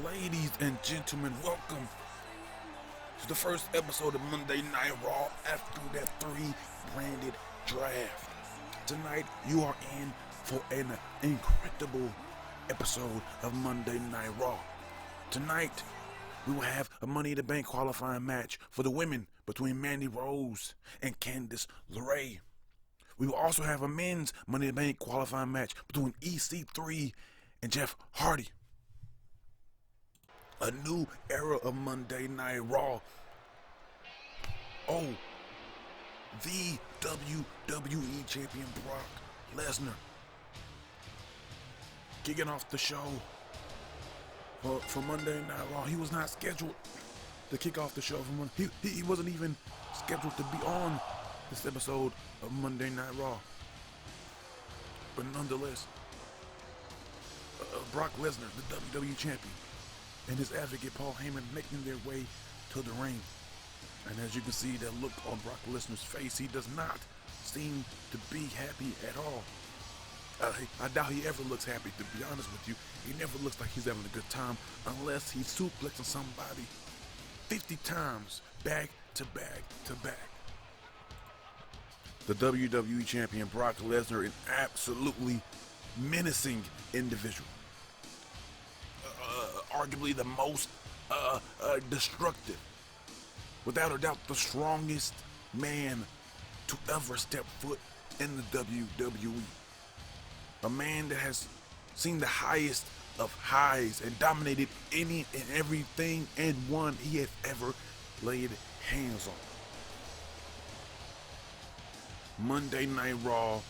Ladies and gentlemen, welcome to the first episode of Monday Night Raw after that 3-branded draft. Tonight, you are in for an incredible episode of Monday Night Raw. Tonight, we will have a Money in the Bank qualifying match for the women between Mandy Rose and Candice LeRae. We will also have a men's Money in the Bank qualifying match between EC3 and Jeff Hardy. A new era of Monday Night Raw. Oh, the WWE Champion Brock Lesnar kicking off the show for Monday Night Raw. He was not scheduled to kick off the show. He wasn't even scheduled to be on this episode of Monday Night Raw. But nonetheless, Brock Lesnar, the WWE Champion, and his advocate Paul Heyman making their way to the ring. And as you can see, that look on Brock Lesnar's face, he does not seem to be happy at all. I doubt he ever looks happy, to be honest with you. He never looks like he's having a good time unless he's suplexing somebody 50 times back to back to back. The WWE Champion Brock Lesnar, an absolutely menacing individual. Arguably the most destructive, without a doubt the strongest man to ever step foot in the WWE. A man that has seen the highest of highs and dominated any and everything and one he has ever laid hands on. Monday Night Raw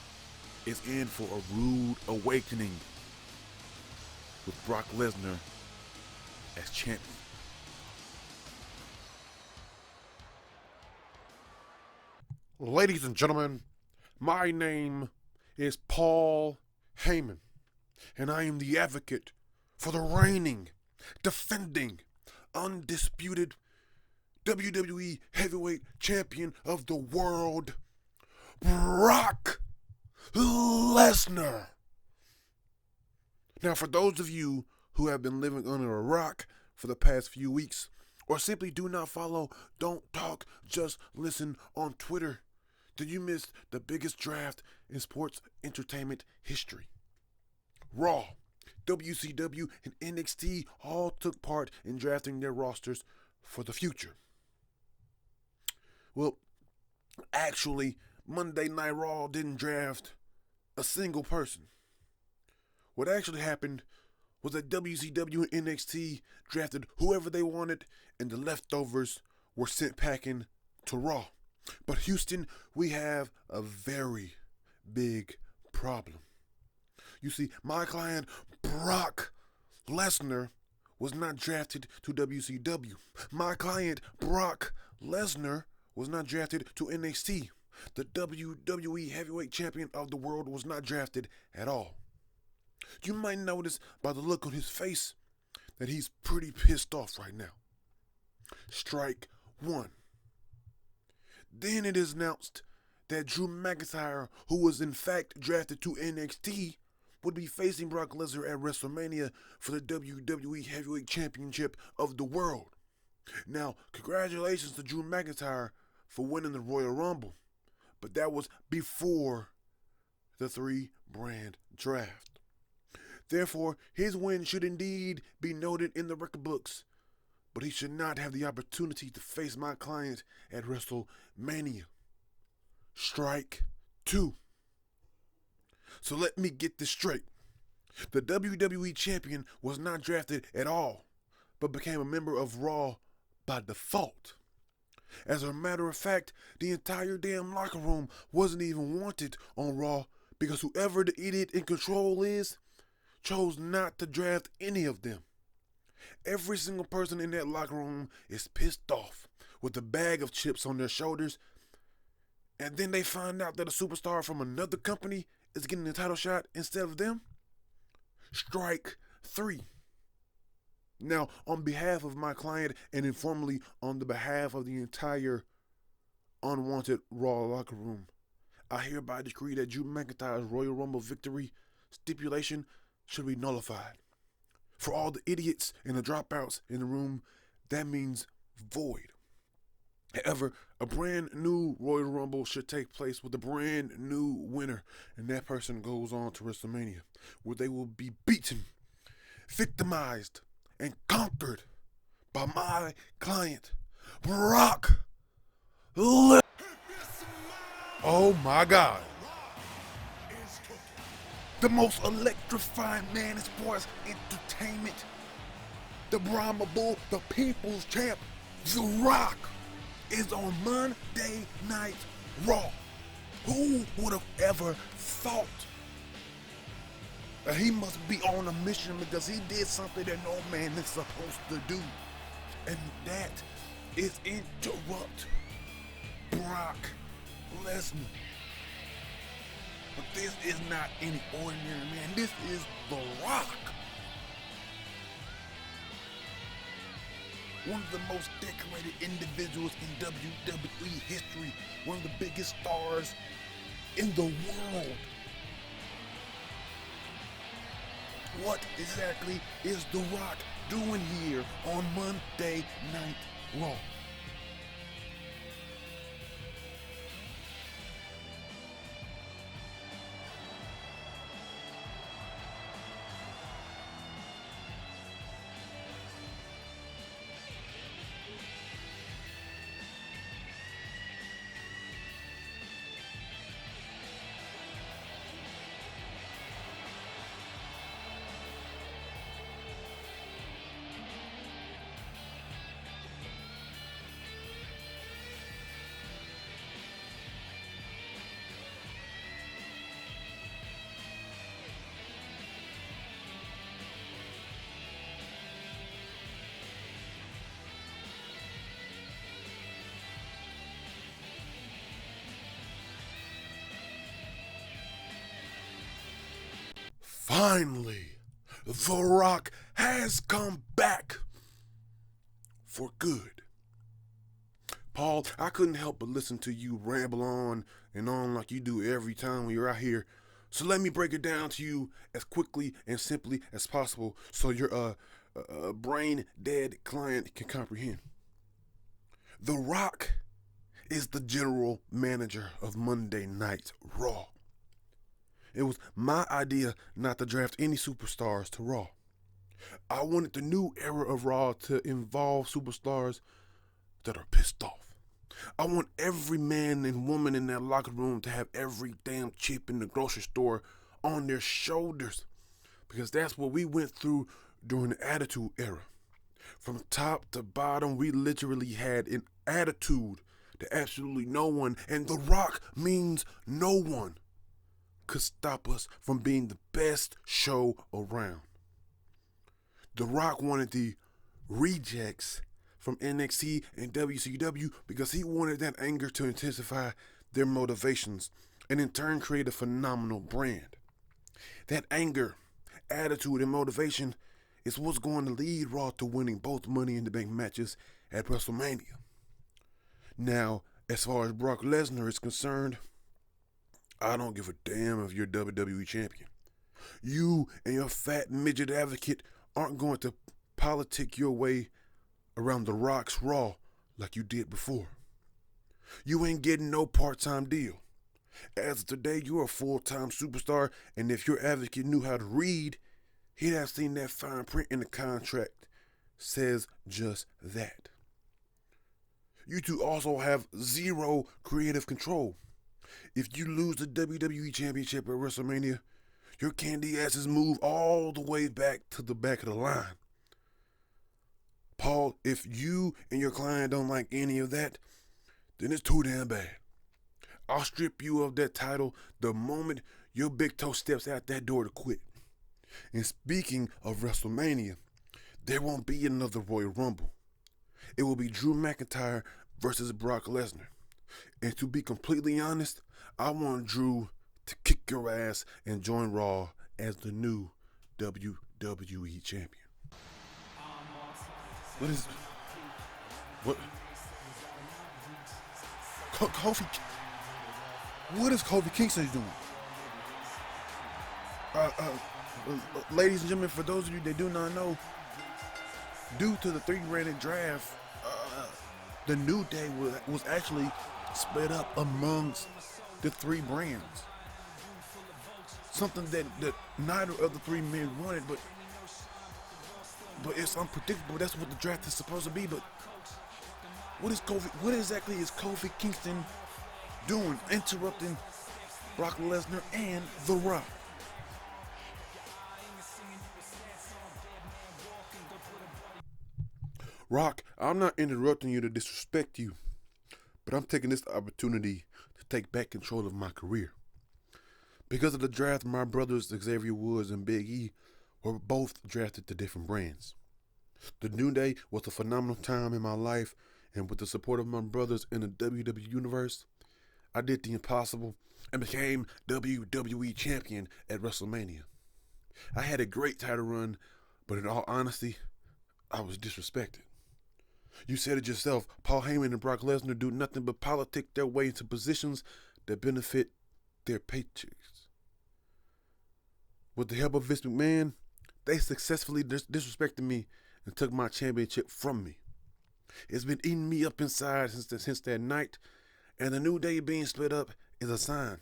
is in for a rude awakening with Brock Lesnar as champion. Ladies and gentlemen, my name is Paul Heyman, and I am the advocate for the reigning, defending, undisputed WWE Heavyweight Champion of the world, Brock Lesnar. Now, for those of you who have been living under a rock for the past few weeks, or simply do not follow Don't Talk, Just Listen on Twitter, then you missed the biggest draft in sports entertainment history. Raw, WCW, and NXT all took part in drafting their rosters for the future. Well, actually, Monday Night Raw didn't draft a single person. What actually happened was that WCW and NXT drafted whoever they wanted, and the leftovers were sent packing to Raw. But Houston, we have a very big problem. You see, my client, Brock Lesnar, was not drafted to WCW. My client, Brock Lesnar, was not drafted to NXT. The WWE Heavyweight Champion of the world was not drafted at all. You might notice by the look on his face that he's pretty pissed off right now. Strike one. Then it is announced that Drew McIntyre, who was in fact drafted to NXT, would be facing Brock Lesnar at WrestleMania for the WWE Heavyweight Championship of the world. Now, congratulations to Drew McIntyre for winning the Royal Rumble, but that was before the 3-brand draft. Therefore, his win should indeed be noted in the record books, but he should not have the opportunity to face my client at WrestleMania. Strike two. So let me get this straight. The WWE Champion was not drafted at all, but became a member of Raw by default. As a matter of fact, the entire damn locker room wasn't even wanted on Raw because whoever the idiot in control is chose not to draft any of them. Every single person in that locker room is pissed off with a bag of chips on their shoulders, and then they find out that a superstar from another company is getting the title shot instead of them. Strike three. Now, on behalf of my client and informally on the behalf of the entire unwanted Raw locker room, I hereby decree that Drew McIntyre's Royal Rumble victory stipulation should be nullified. For all the idiots and the dropouts in the room, that means void. However, a brand new Royal Rumble should take place with a brand new winner, and that person goes on to WrestleMania, where they will be beaten, victimized, and conquered by my client, Brock Lesnar. Oh my God. The most electrifying man in sports entertainment. The Brahma Bull, the People's Champ, The Rock, is on Monday Night Raw. Who would have ever thought? He must be on a mission because he did something that no man is supposed to do. And that is interrupt Brock Lesnar. But this is not any ordinary man. This is The Rock. One of the most decorated individuals in WWE history. One of the biggest stars in the world. What exactly is The Rock doing here on Monday Night Raw? Finally, The Rock has come back for good. Paul, I couldn't help but listen to you ramble on and on like you do every time when you're out here. So let me break it down to you as quickly and simply as possible so your brain dead client can comprehend. The Rock is the general manager of Monday Night Raw. It was my idea not to draft any superstars to Raw. I wanted the new era of Raw to involve superstars that are pissed off. I want every man and woman in that locker room to have every damn chip in the grocery store on their shoulders, because that's what we went through during the Attitude Era. From top to bottom, we literally had an attitude that absolutely no one, and The Rock means no one, could stop us from being the best show around. The Rock wanted the rejects from NXT and WCW because he wanted that anger to intensify their motivations and in turn create a phenomenal brand. That anger, attitude, and motivation is what's going to lead Raw to winning both Money in the Bank matches at WrestleMania. Now, as far as Brock Lesnar is concerned, I don't give a damn if you're WWE champion. You and your fat midget advocate aren't going to politic your way around The Rock's Raw like you did before. You ain't getting no part-time deal. As of today, you're a full-time superstar, and if your advocate knew how to read, he'd have seen that fine print in the contract says just that. You two also have zero creative control. If you lose the WWE Championship at WrestleMania, your candy asses move all the way back to the back of the line. Paul, if you and your client don't like any of that, then it's too damn bad. I'll strip you of that title the moment your big toe steps out that door to quit. And speaking of WrestleMania, there won't be another Royal Rumble. It will be Drew McIntyre versus Brock Lesnar. And to be completely honest, I want Drew to kick your ass and join Raw as the new WWE champion. What? Kofi? What is Kofi Kingston doing? Ladies and gentlemen, for those of you that do not know, due to the three-branded draft, the New Day was actually split up amongst the three brands. Something that neither of the three men wanted, but it's unpredictable. That's what the draft is supposed to be. But what exactly is Kofi Kingston doing, interrupting Brock Lesnar and The Rock? Rock, I'm not interrupting you to disrespect you, but I'm taking this opportunity to take back control of my career. Because of the draft, my brothers Xavier Woods and Big E were both drafted to different brands. The New Day was a phenomenal time in my life, and with the support of my brothers in the WWE Universe, I did the impossible and became WWE champion at WrestleMania. I had a great title run, but in all honesty, I was disrespected. You said it yourself, Paul Heyman and Brock Lesnar do nothing but politic their way into positions that benefit their paychecks. With the help of Vince McMahon, they successfully disrespected me and took my championship from me. It's been eating me up inside since that night, and the New Day being split up is a sign.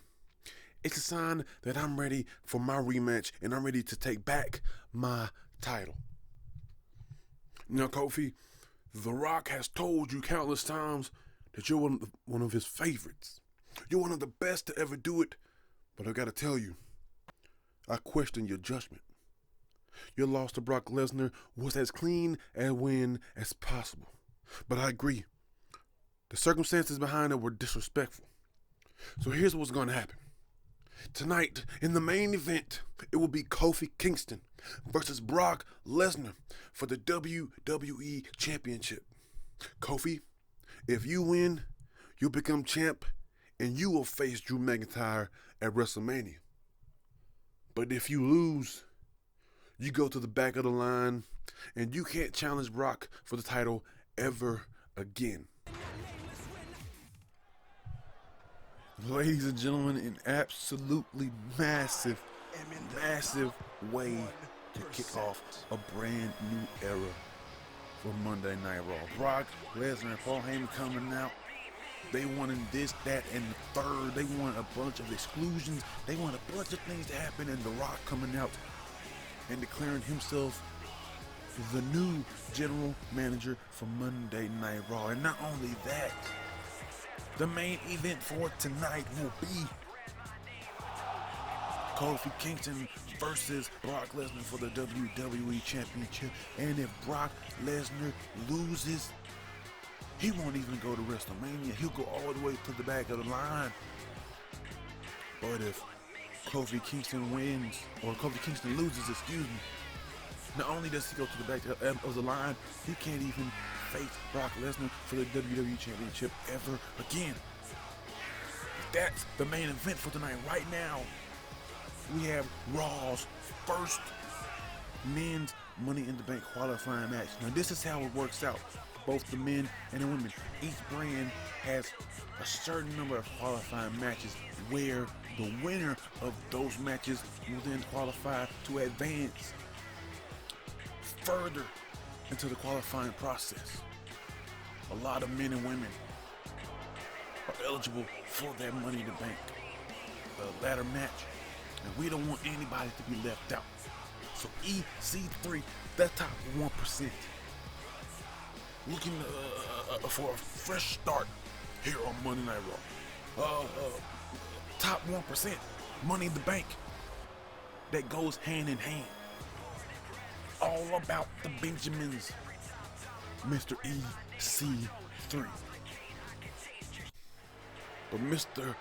It's a sign that I'm ready for my rematch and I'm ready to take back my title. Now, Kofi, The Rock has told you countless times that you're one of his favorites. You're one of the best to ever do it, but I gotta tell you, I question your judgment. Your loss to Brock Lesnar was as clean a win as possible, but I agree, the circumstances behind it were disrespectful. So here's what's gonna happen. Tonight, in the main event, it will be Kofi Kingston versus Brock Lesnar for the WWE Championship. Kofi, if you win, you become champ and you will face Drew McIntyre at WrestleMania. But if you lose, you go to the back of the line and you can't challenge Brock for the title ever again. Ladies and gentlemen, an absolutely massive way to kick off a brand new era for Monday Night Raw. Brock Lesnar and Paul Heyman coming out. They wanted this, that, and the third. They want a bunch of exclusions. They want a bunch of things to happen, and The Rock coming out and declaring himself the new general manager for Monday Night Raw. And not only that, the main event for tonight will be Kofi Kingston versus Brock Lesnar for the WWE Championship. And if Brock Lesnar loses, he won't even go to WrestleMania. He'll go all the way to the back of the line. But if Kofi Kingston wins, or Kofi Kingston loses, not only does he go to the back of the line, he can't even face Brock Lesnar for the WWE Championship ever again. That's the main event for tonight. Right now, we have Raw's first men's Money in the Bank qualifying match. Now, this is how it works out. Both the men and the women. Each brand has a certain number of qualifying matches where the winner of those matches will then qualify to advance further into the qualifying process. A lot of men and women are eligible for that Money in the Bank ladder match, and we don't want anybody to be left out. So EC3, that top 1%, looking for a fresh start here on Monday Night Raw. Top 1%, Money in the Bank, that goes hand in hand. All about the Benjamins. Mr. EC3. But Mr.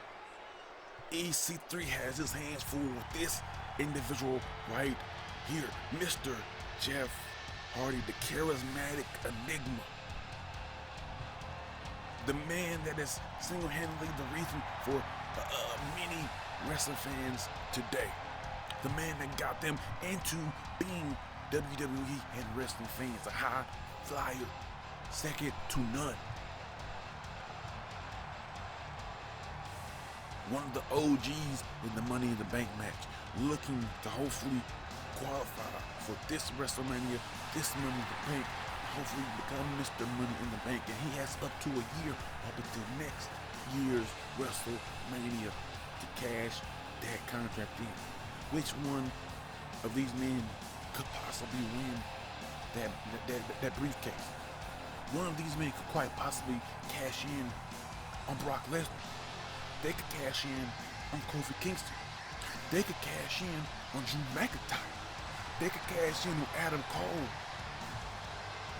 EC3 has his hands full with this individual right here, Mr. Jeff Hardy, the charismatic enigma. The man that is single-handedly the reason for many wrestling fans today. The man that got them into being WWE and wrestling fans, a high flyer, second to none. One of the OGs in the Money in the Bank match, looking to hopefully qualify for this WrestleMania, this Money in the Bank, hopefully become Mr. Money in the Bank, and he has up to a year up until next year's WrestleMania to cash that contract in. Which one of these men could possibly win that briefcase? One of these men could quite possibly cash in on Brock Lesnar. They could cash in on Kofi Kingston. They could cash in on Drew McIntyre. They could cash in on Adam Cole.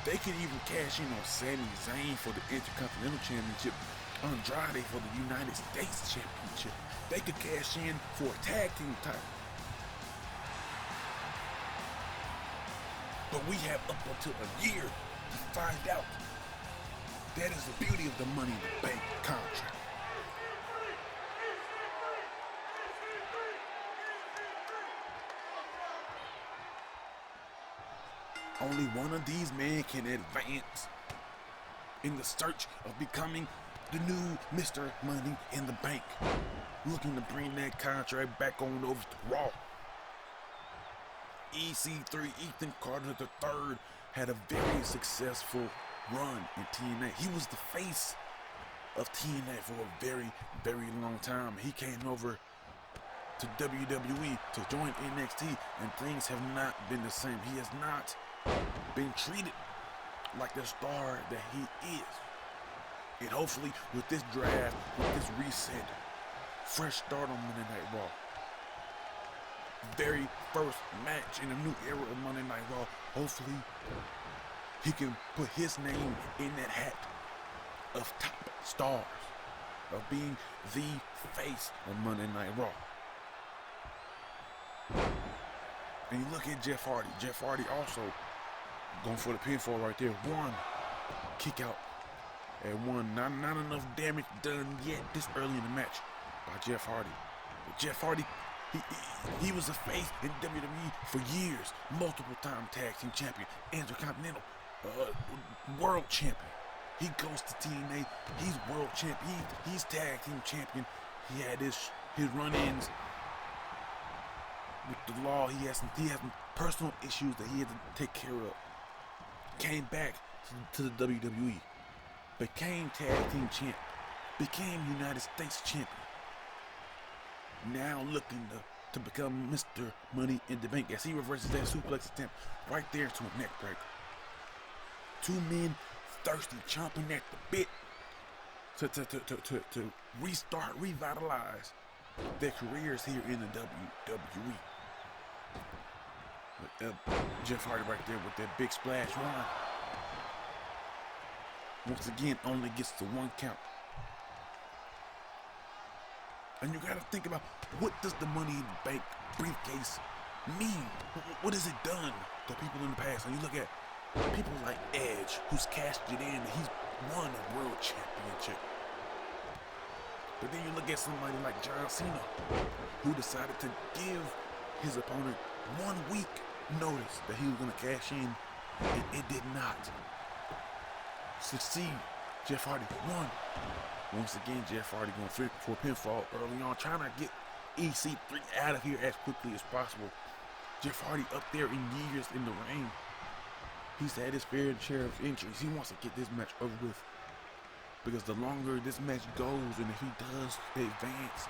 They could even cash in on Sami Zayn for the Intercontinental Championship, Andrade for the United States Championship. They could cash in for a tag team title. But we have up until a year to find out. That is the beauty of the Money in the Bank contract. Only one of these men can advance in the search of becoming the new Mr. Money in the Bank, looking to bring that contract back on over to Raw. EC3, Ethan Carter III, had a very successful run in TNA. He was the face of TNA for a very, very long time. He came over to WWE to join NXT, and things have not been the same. He has not been treated like the star that he is. And hopefully with this draft, with this reset, fresh start on Monday Night Raw, very first match in a new era of Monday Night Raw, hopefully he can put his name in that hat of top stars, of being the face of Monday Night Raw. And you look at Jeff Hardy. Jeff Hardy also going for the pinfall right there. One kick out and one. Not enough damage done yet this early in the match by Jeff Hardy. But Jeff Hardy, he was a face in WWE for years. Multiple time tag team champion, Intercontinental, world champion. He goes to TNA. He's world champion. He's tag team champion. He had his run-ins with the law. He had some personal issues that he had to take care of. Came back to the WWE, became tag team champ, became United States champion. Now looking to become Mr. Money in the Bank as he reverses that suplex attempt right there to a neck breaker. Two men thirsty, chomping at the bit to restart, revitalize their careers here in the WWE. Jeff Hardy right there with that big splash run. Once again, only gets to one count. And you gotta think about, what does the Money in the Bank briefcase mean? What has it done to people in the past? And you look at people like Edge, who's cashed it in, and he's won a world championship. But then you look at somebody like John Cena, who decided to give his opponent 1 week notice that he was going to cash in, and it did not succeed. Jeff Hardy won. Once again, Jeff Hardy going for a pinfall early on, trying to get EC3 out of here as quickly as possible. Jeff Hardy up there in years in the ring. He's had his fair share of injuries. He wants to get this match over with, because the longer this match goes, and if he does advance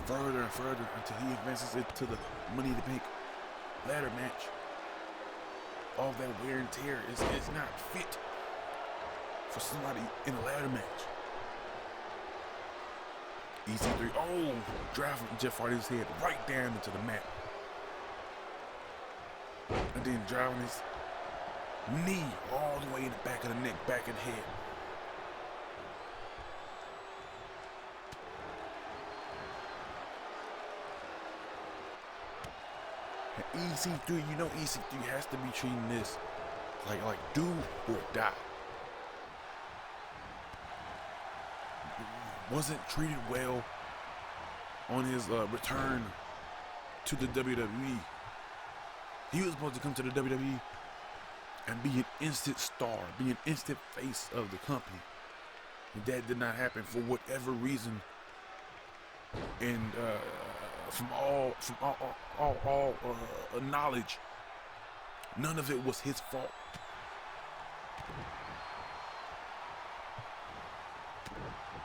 further and further until he advances it to the Money in the Bank ladder match, all that wear and tear is not fit for somebody in a ladder match. EC3, driving Jeff Hardy's head right down into the mat, and then driving Knee all the way in the back of the neck, back of the head. And EC3, you know EC3 has to be treating this like do or die. Wasn't treated well on his return to the WWE. He was supposed to come to the WWE and be an instant star, be an instant face of the company. And that did not happen for whatever reason. And from all knowledge, none of it was his fault.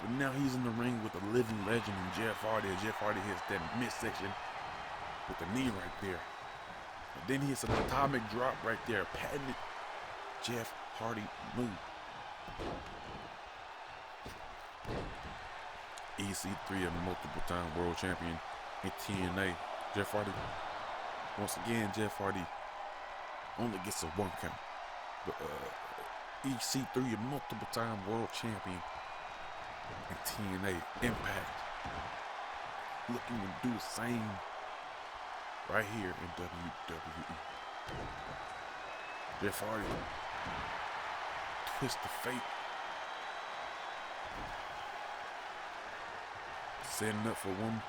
But now he's in the ring with a living legend in Jeff Hardy. Jeff Hardy hits that midsection with the knee right there. And then he hits an atomic drop right there. Patented Jeff Hardy move. EC3, a multiple-time world champion in TNA. Jeff Hardy, once again, Jeff Hardy only gets a 1 count. But EC3, a multiple-time world champion in TNA. Impact. Looking to do the same right here in WWE. Jeff Hardy. Twist of fate. Setting up for one.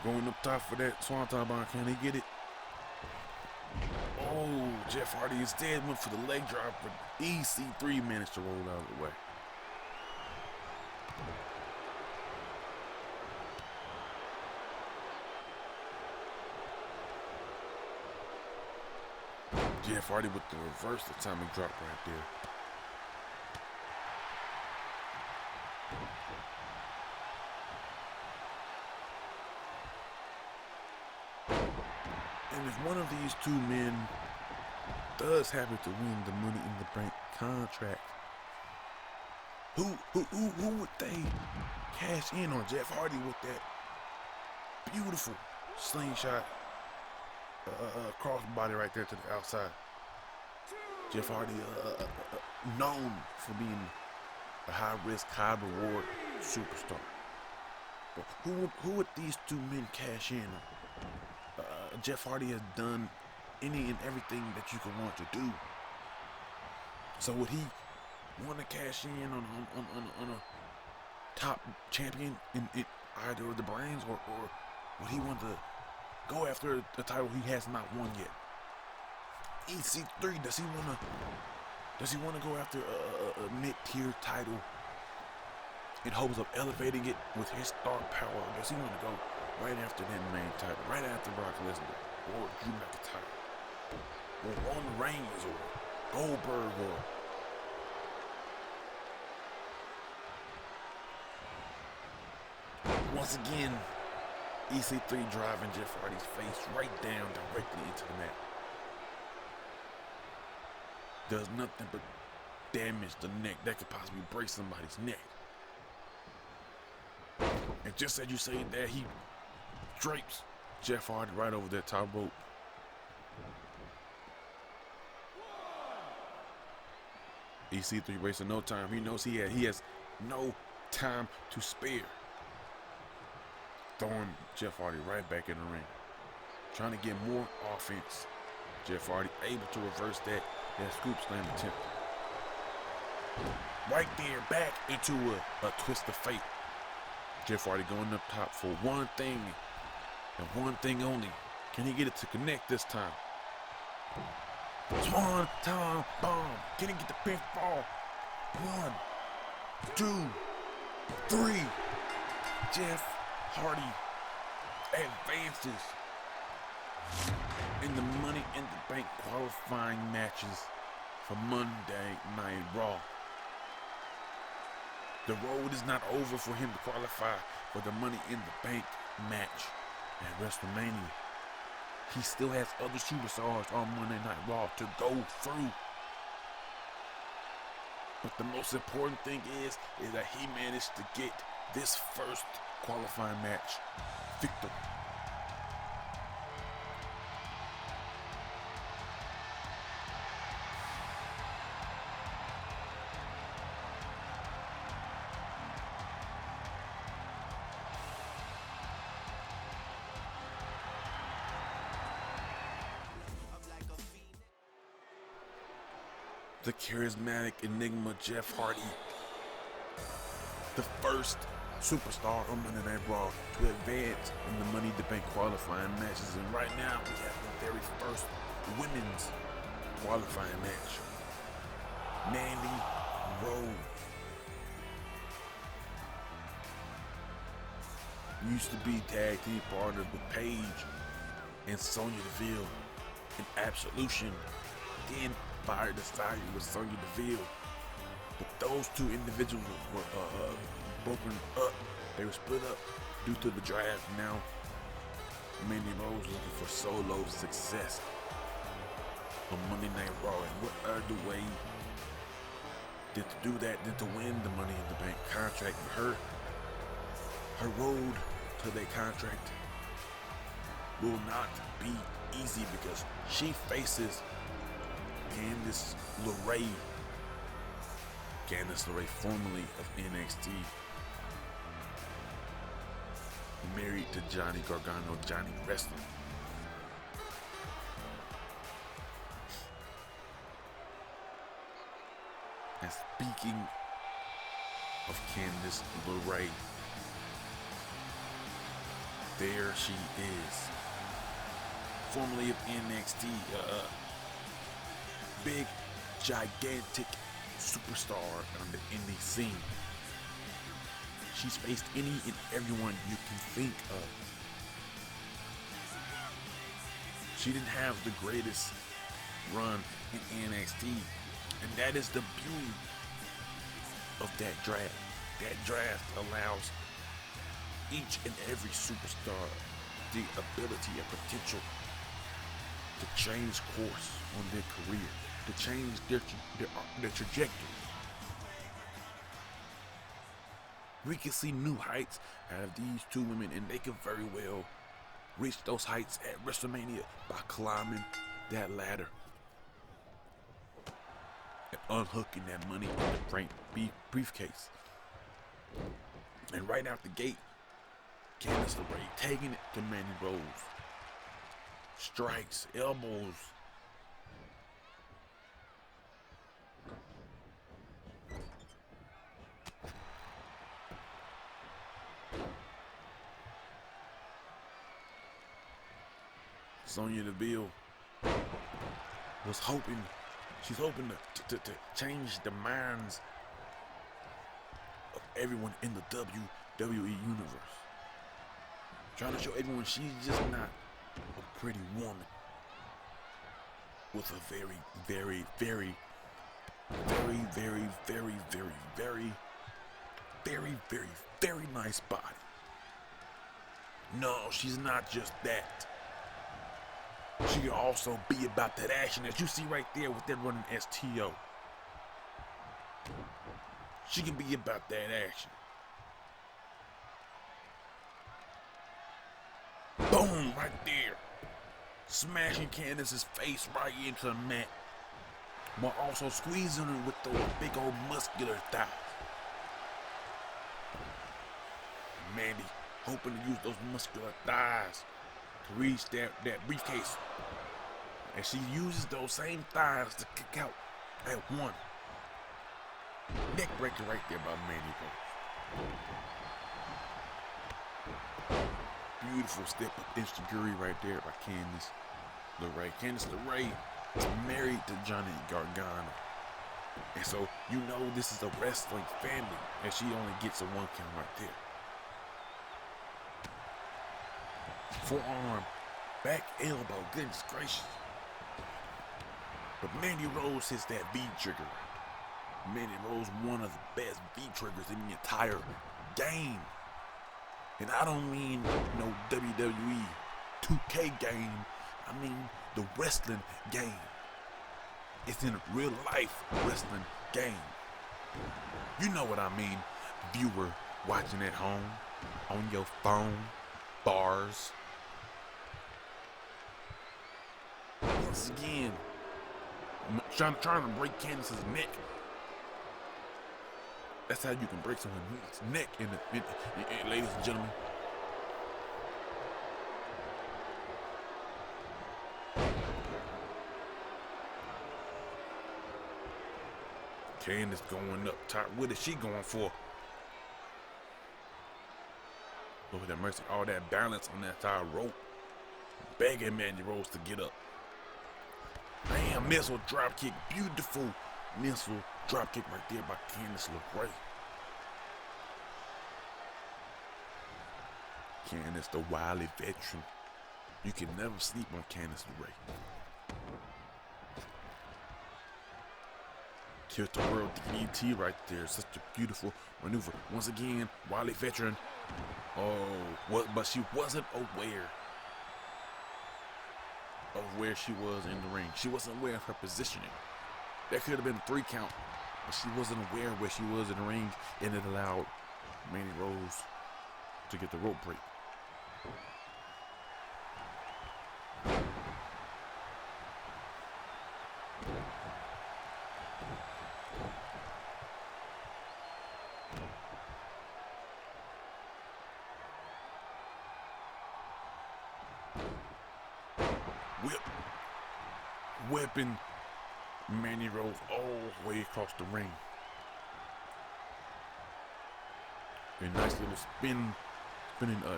Going up top for that Swanton Bomb. Can he get it? Oh, Jeff Hardy instead went for the leg drop, but EC3 managed to roll out of the way. Jeff Hardy with the reverse atomic drop right there. And if one of these two men does happen to win the Money in the Bank contract, who would they cash in on? Jeff Hardy with that beautiful slingshot crossbody right there to the outside. Jeff Hardy known for being a high-risk, high-reward superstar. But who would these two men cash in on? Jeff Hardy has done any and everything that you could want to do. So would he want to cash in on a top champion in either of the brands, or would he want to go after a title he has not won yet? EC3, does he want to go after a mid-tier title in hopes of elevating it with his star power? Or does he want to go right after that main title, right after Brock Lesnar or Drew McIntyre or Roman Reigns or Goldberg or once again, EC3 driving Jeff Hardy's face right down directly into the mat. Does nothing but damage the neck. That could possibly break somebody's neck. And just as you say that, he drapes Jeff Hardy right over that top rope. EC3 wasting no time. He knows he has no time to spare. Throwing Jeff Hardy right back in the ring. Trying to get more offense. Jeff Hardy able to reverse that scoop slam attempt. Right there, back into a twist of fate. Jeff Hardy going up top for one thing and one thing only. Can he get it to connect this time? Swan time bomb. Can he get the pinfall? 1, 2, 3. Jeff Hardy advances in the Money in the Bank qualifying matches for Monday Night Raw. The road is not over for him to qualify for the Money in the Bank match at WrestleMania. He still has other superstars on Monday Night Raw to go through. But the most important thing is that he managed to get this first qualifying match victory. the charismatic enigma Jeff Hardy, the first superstar on Monday Night Raw to advance in the Money in the Bank qualifying matches. And right now we have the very first women's qualifying match. Mandy Rose used to be tag team partners with Paige and Sonya Deville in Absolution, then Fire Desire with Sonya Deville. But those two individuals were broken up. They were split up due to the draft. Now Mandy Rose looking for solo success on Monday Night Raw, and what other way than to do that than to win the Money in the Bank contract? Her road to that contract will not be easy because she faces Candice LeRae, formerly of NXT, married to Johnny Gargano, Johnny Wrestling. And speaking of Candice LeRae, there she is, formerly of NXT, big, gigantic superstar on the indie scene. She's faced any and everyone you can think of. She didn't have the greatest run in NXT, and that is the beauty of that draft. That draft allows each and every superstar the ability and potential to change course on their career, to change their trajectory. We can see new heights out of these two women, and they can very well reach those heights at WrestleMania by climbing that ladder and unhooking that Money in the Bank briefcase. And right out the gate, Candice LeRae taking it to Mandy Rose. Strikes, elbows. Sonya Deville was hoping, she's hoping to change the minds of everyone in the WWE universe. Trying to show everyone she's just not a pretty woman with a very, very, very, very, very, very, very, very, very, very, very nice body. No, she's not just that. She can also be about that action that you see right there with that running STO. She can be about that action. Boom, right there. Smashing Candice's face right into the mat, while also squeezing her with those big old muscular thighs. Mandy hoping to use those muscular thighs to reach that briefcase. And she uses those same thighs to kick out at one. Neck breaker right there by Mandy Rose. Beautiful step up Insta-Guri right there by Candice LeRae. Candice LeRae is married to Johnny Gargano. And so you know this is a wrestling family, and she only gets a one count right there. Forearm, back elbow, goodness gracious. But Mandy Rose hits that V-trigger. Mandy Rose, one of the best V-triggers in the entire game. And I don't mean no WWE 2K game. I mean the wrestling game. It's in a real life wrestling game. You know what I mean, viewer watching at home, on your phone, bars. Once again, trying to break Candice's neck. That's how you can break someone's neck, ladies and gentlemen. Candace going up top. What is she going for? Look at that mercy. All that balance on that entire rope. Begging Mandy Rose to get up. Bam, missile drop kick. Beautiful missile drop kick right there by Candice LeRae. Candice, the wily veteran. You can never sleep on Candice LeRae. Killed the world DDT right there. Such a beautiful maneuver. Once again, wily veteran. Oh, what? But she wasn't aware of where she was in the ring. She wasn't aware of her positioning. That could have been a 3 count, but she wasn't aware of where she was in the ring, and it allowed Mandy Rose to get the rope break. Whipping Mandy Rose all the way across the ring. A nice little spinning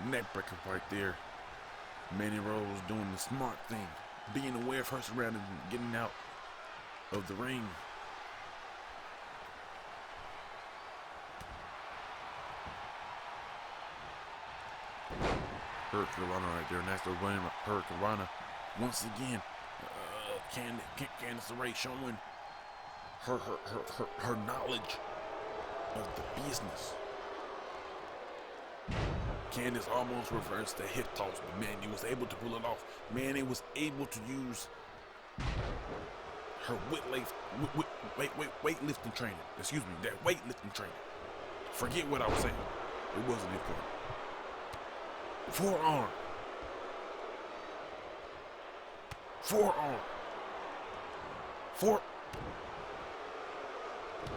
neck breaker right there. Mandy Rose doing the smart thing, being aware of her surroundings and getting out of the ring. Hurricane Rana right there. Nice little running Hurricane Rana once again. Candice LeRae showing her knowledge of the business. Candice almost reversed the hip toss, but Mandy was able to pull it off. Mandy was able to use her weightlifting training. Excuse me, that weightlifting training. Forget what I was saying. It wasn't important. Forearm.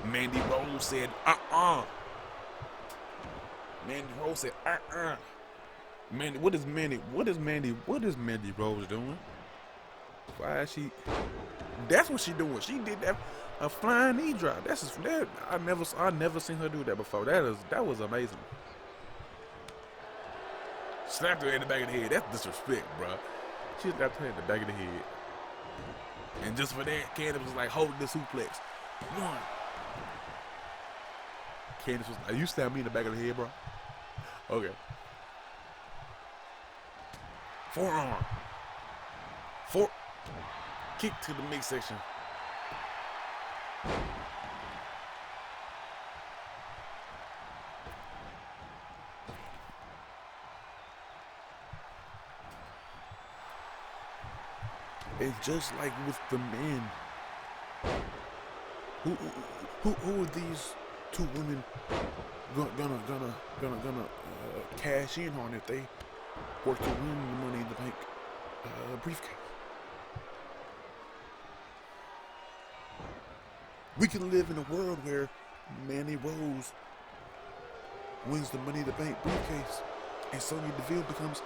Mandy Rose said, Mandy Rose said, Mandy, what is Mandy Rose doing? Why is she? That's what she doing. She did that, a flying knee drop. That's just, that I never seen her do that before. That was amazing. Slapped her in the back of the head. That's disrespect, bro. She slapped her in the back of the head. And just for that, Candice was like holding the suplex. 1. Candice was like, you stabbed me in the back of the head, bro? Okay. Forearm. Kick to the midsection. And just like with the men, who are these 2 women gonna cash in on if they work to win the Money in the Bank briefcase? We can live in a world where Mandy Rose wins the Money in the Bank briefcase and Sonya Deville becomes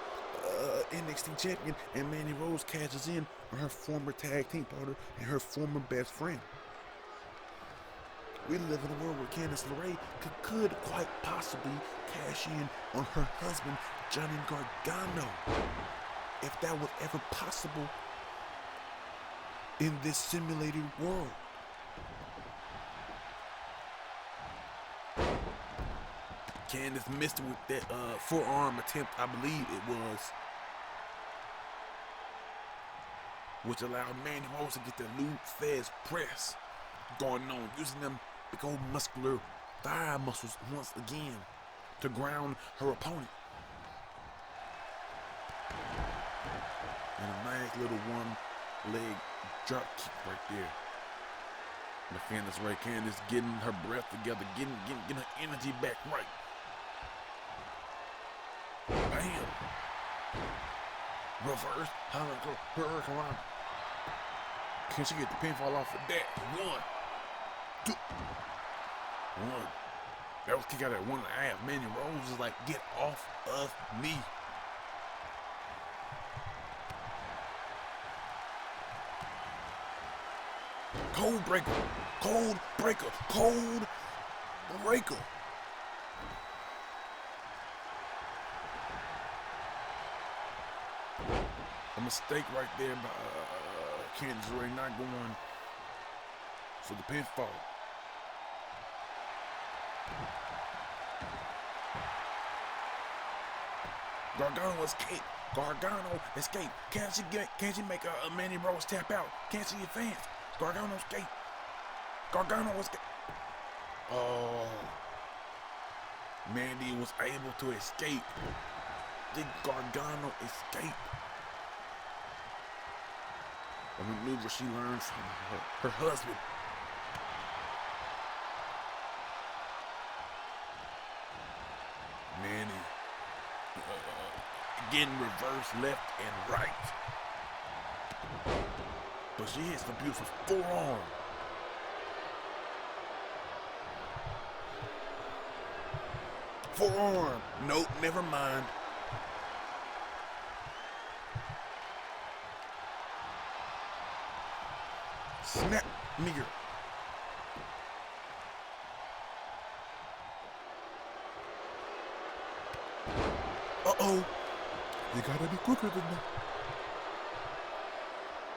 NXT champion, and Mandy Rose cashes in on her former tag team partner and her former best friend. We live in a world where Candice LeRae could quite possibly cash in on her husband, Johnny Gargano, if that was ever possible in this simulated world. Candice missed it with that forearm attempt, I believe it was, which allowed Mandy Rose to get the new Fez press going on, using them big old muscular thigh muscles once again to ground her opponent. And a nice little 1-leg drop kick right there. The Candice LeRae, Candice getting her breath together, getting her energy back right. Bam! Reverse Hurricane Rana. Can she get the pinfall off of that? 1, 2, 1. That was kick out at 1.5. Mandy Rose is like, get off of me. Code breaker. Cold breaker. Cold breaker. A mistake right there by Candice LeRae not going for the pinfall. Gargano escape. Gargano escape. Can she make a Mandy Rose tap out? Can she advance? Gargano escape. Gargano escape. Oh. Mandy was able to escape. Did Gargano escape? A maneuver she learned from her husband. Mandy getting reversed left and right. But she hits the beautiful forearm. Forearm. Nope, never mind. Snap meter. Uh-oh. You gotta be quicker than that.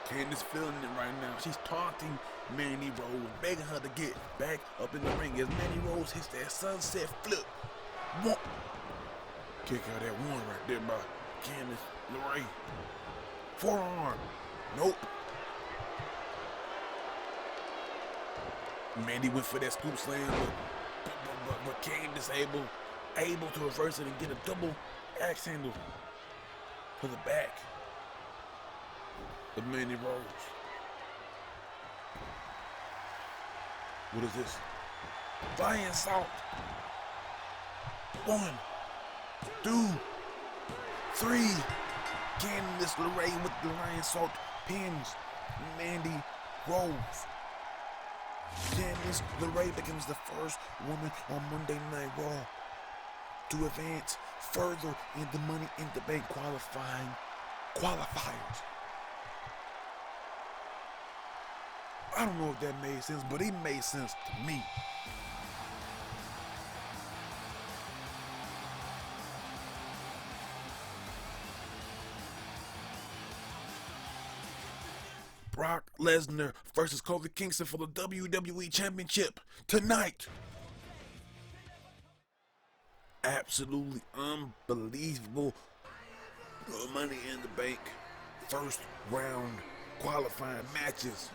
Candice feeling it right now. She's taunting Mandy Rose, begging her to get back up in the ring as Mandy Rose hits that sunset flip. One. Kick out that one right there by Candice LeRae. Forearm. Nope. Mandy went for that scoop slam, but Candice able to reverse it and get a double axe handle to the back of Mandy Rose. What is this? Flying salt. 1, 2, 3. Candice LeRae with the lion salt pins Mandy Rose. Candice LeRae becomes the first woman on Monday Night Raw to advance further in the Money in the Bank qualifiers. I don't know if that made sense, but it made sense to me. Brock Lesnar versus Kofi Kingston for the WWE Championship tonight. Absolutely unbelievable Money in the Bank first round qualifying matches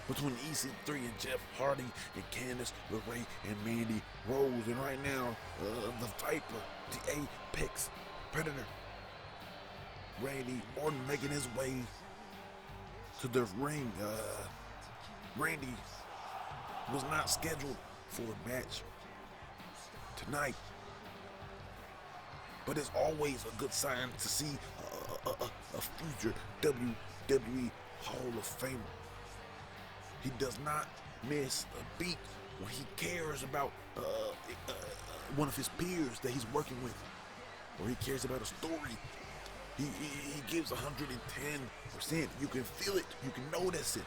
between EC3 and Jeff Hardy and Candice LeRae and Mandy Rose. And right now, the Viper, the Apex Predator, Randy Orton making his way to the ring. Randy was not scheduled for a match tonight, but it's always a good sign to see a future WWE Hall of Famer. He does not miss a beat when he cares about one of his peers that he's working with, or he cares about a story. He gives 110%. You can feel it. You can notice it.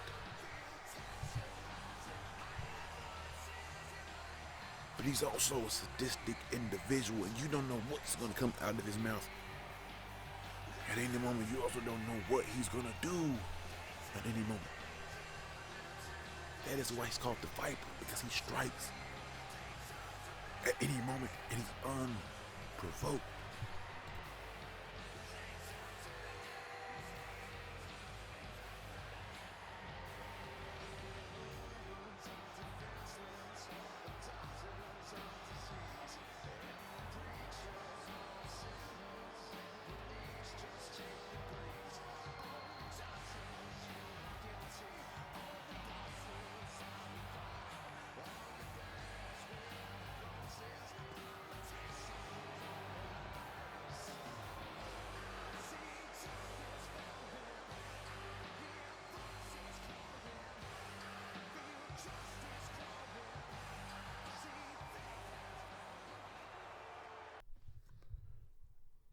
But he's also a sadistic individual, and you don't know what's going to come out of his mouth. At any moment, you also don't know what he's going to do at any moment. That is why he's called the Viper, because he strikes at any moment, and he's unprovoked.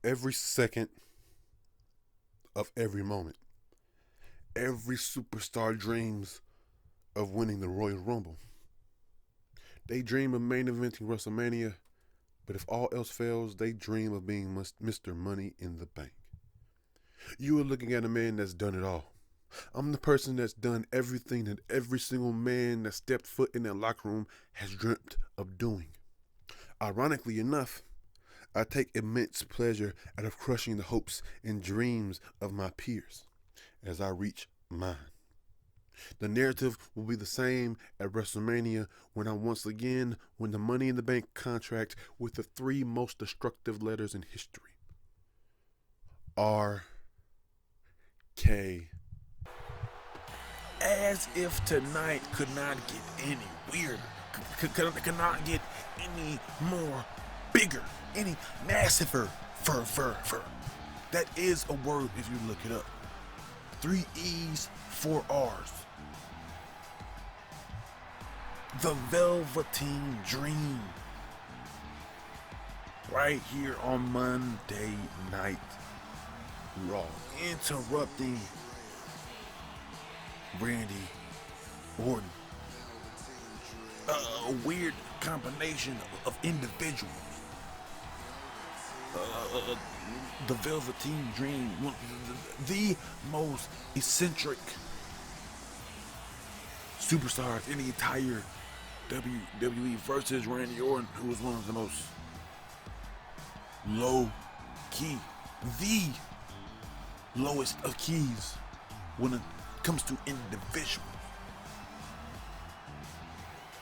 Every second of every moment, every superstar dreams of winning the Royal Rumble. They dream of main eventing WrestleMania, but if all else fails, they dream of being Mr. Money in the Bank. You are looking at a man that's done it all. I'm the person that's done everything that every single man that stepped foot in that locker room has dreamt of doing. Ironically enough, I take immense pleasure out of crushing the hopes and dreams of my peers as I reach mine. The narrative will be the same at WrestleMania when I once again win the Money in the Bank contract with the 3 most destructive letters in history. R. K. As if tonight could not get any weirder, could not get any more bigger, any massiver. That is a word if you look it up. 3 E's, 4 R's. The Velveteen Dream. Right here on Monday Night Raw. Interrupting Randy Orton. A weird combination of individuals. The Velveteen Dream, the most eccentric superstars in the entire WWE versus Randy Orton, who was one of the most low key, the lowest of keys when it comes to individuals.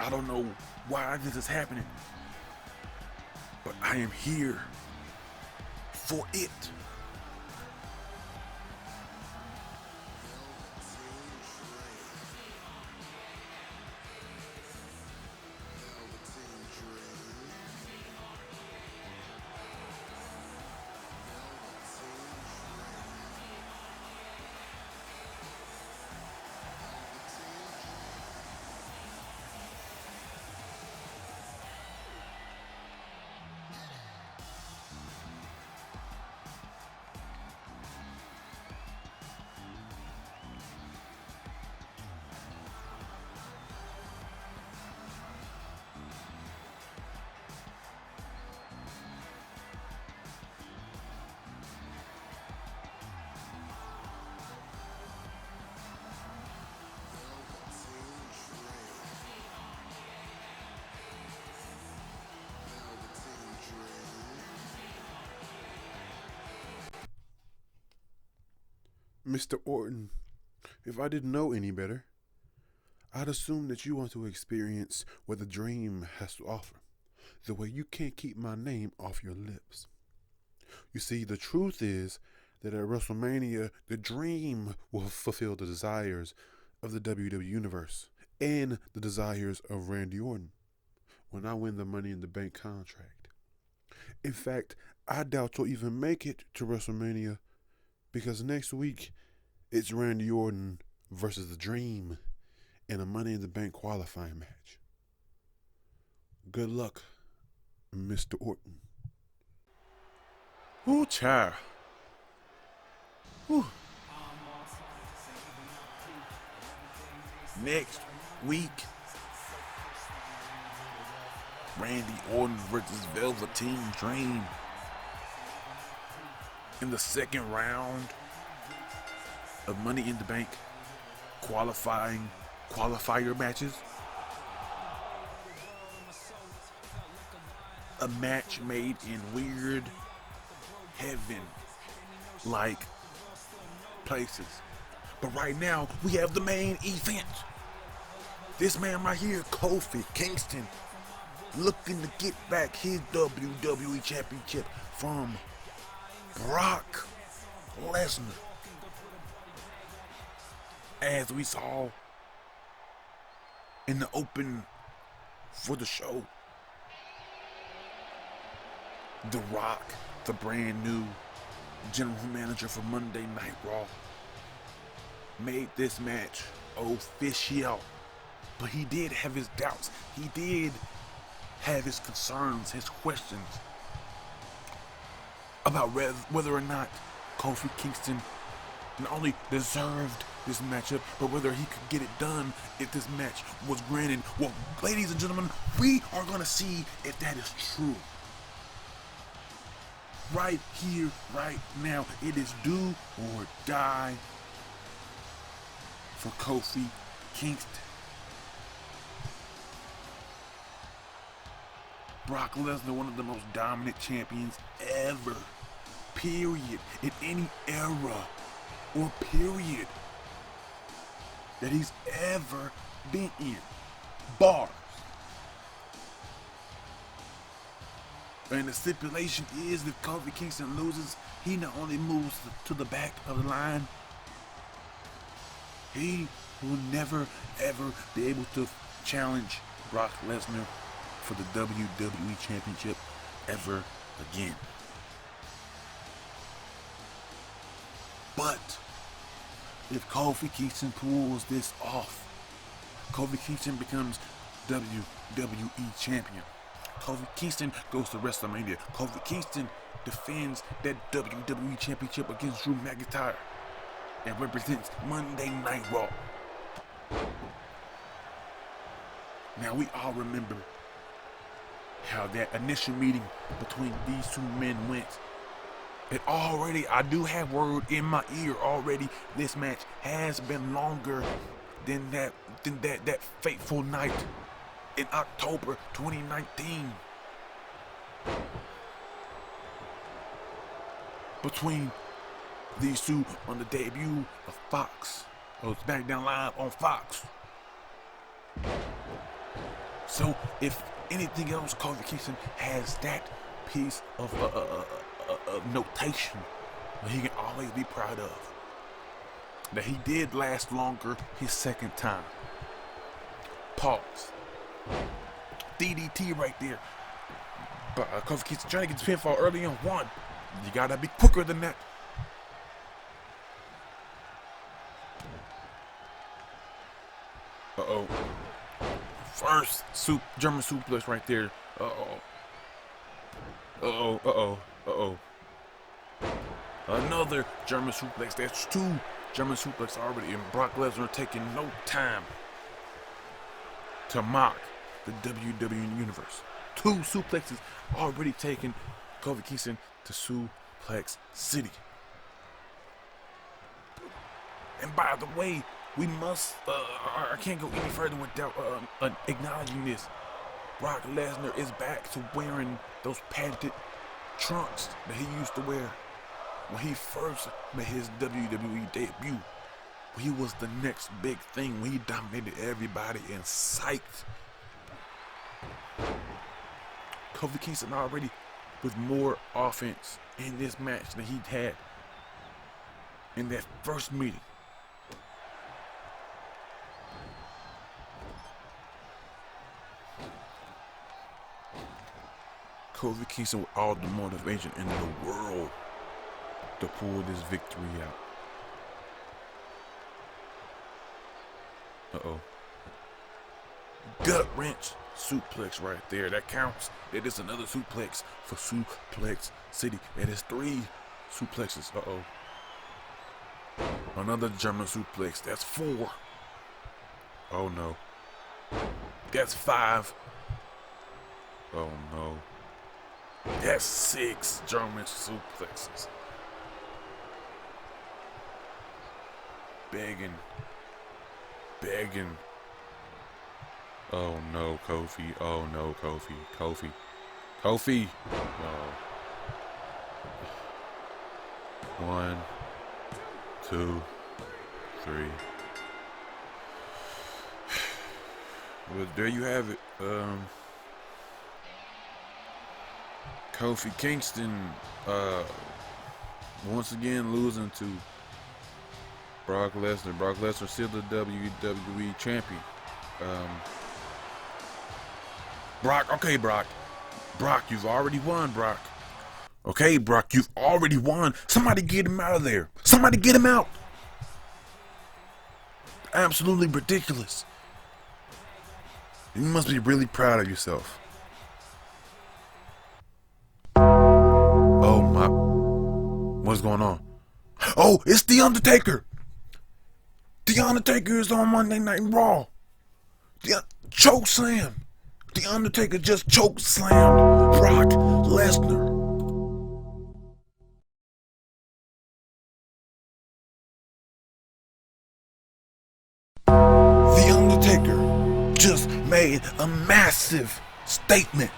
I don't know why this is happening, but I am here for it. Mr. Orton, if I didn't know any better, I'd assume that you want to experience what the dream has to offer, the way you can't keep my name off your lips. You see, the truth is that at WrestleMania, the dream will fulfill the desires of the WWE Universe and the desires of Randy Orton when I win the Money in the Bank contract. In fact, I doubt you'll even make it to WrestleMania because next week it's Randy Orton versus the Dream in a Money in the Bank qualifying match. Good luck, Mr. Orton. Ooh, child. Ooh. Next week, Randy Orton versus Velveteen Dream in the second round of Money in the Bank qualifier matches. A match made in weird heaven-like places. But right now, we have the main event. This man right here, Kofi Kingston, looking to get back his WWE Championship from Brock Lesnar. As we saw in the open for the show, The Rock, the brand new general manager for Monday Night Raw, made this match official. But he did have his doubts. He did have his concerns, his questions about whether or not Kofi Kingston not only deserved this matchup, but whether he could get it done if this match was granted. Well, ladies and gentlemen, we are going to see if that is true. Right here, right now, it is do or die for Kofi Kingston. Brock Lesnar, one of the most dominant champions ever. Period. In any era or period that he's ever been in. Bars. And the stipulation is if Kofi Kingston loses, he not only moves to the back of the line, he will never ever be able to challenge Brock Lesnar for the WWE Championship ever again. But if Kofi Kingston pulls this off, Kofi Kingston becomes WWE Champion. Kofi Kingston goes to WrestleMania. Kofi Kingston defends that WWE Championship against Drew McIntyre and represents Monday Night Raw. Now we all remember how that initial meeting between these two men went. And already, I do have word in my ear already, this match has been longer than that fateful night in October 2019 between these two on the debut of Fox, or SmackDown Live on Fox. So if anything else, Kofi Kingston has that piece of notation that he can always be proud of. That he did last longer his second time. Pause. DDT right there. But Kofi Kingston trying to get the pinfall early on one. You gotta be quicker than that. Uh-oh. First German suplex right there. Uh-oh. Uh-oh, uh-oh, uh-oh. Another German suplex. That's two German suplex already. And Brock Lesnar taking no time to mock the WWE Universe. Two suplexes already taken Kofi Kingston to Suplex City. And by the way, we must, I can't go any further without acknowledging this. Brock Lesnar is back to wearing those patented trunks that he used to wear when he first made his WWE debut. He was the next big thing when he dominated everybody in sight. Kofi Kingston already with more offense in this match than he'd had in that first meeting. Kofi Kingston with all the motivation in the world to pull this victory out. Uh-oh. Gut wrench suplex right there. That counts. That is another suplex for Suplex City. That is 3 suplexes. Uh-oh. Another German suplex. That's 4. Oh no. That's 5. Oh no. That's 6 German suplexes. Begging. Oh no, Kofi. Oh no, Kofi. Kofi. Oh. 1, 2, 3. Well, there you have it. Kofi Kingston, once again losing to Brock Lesnar. Brock Lesnar still the WWE champion. Brock, you've already won, Brock. Okay, Brock, you've already won. Somebody get him out of there. Somebody get him out. Absolutely ridiculous. You must be really proud of yourself. Oh my. What's going on? Oh, it's The Undertaker. The Undertaker is on Monday Night Raw. Choke slam. The Undertaker just choke slammed Brock Lesnar. The Undertaker just made a massive statement.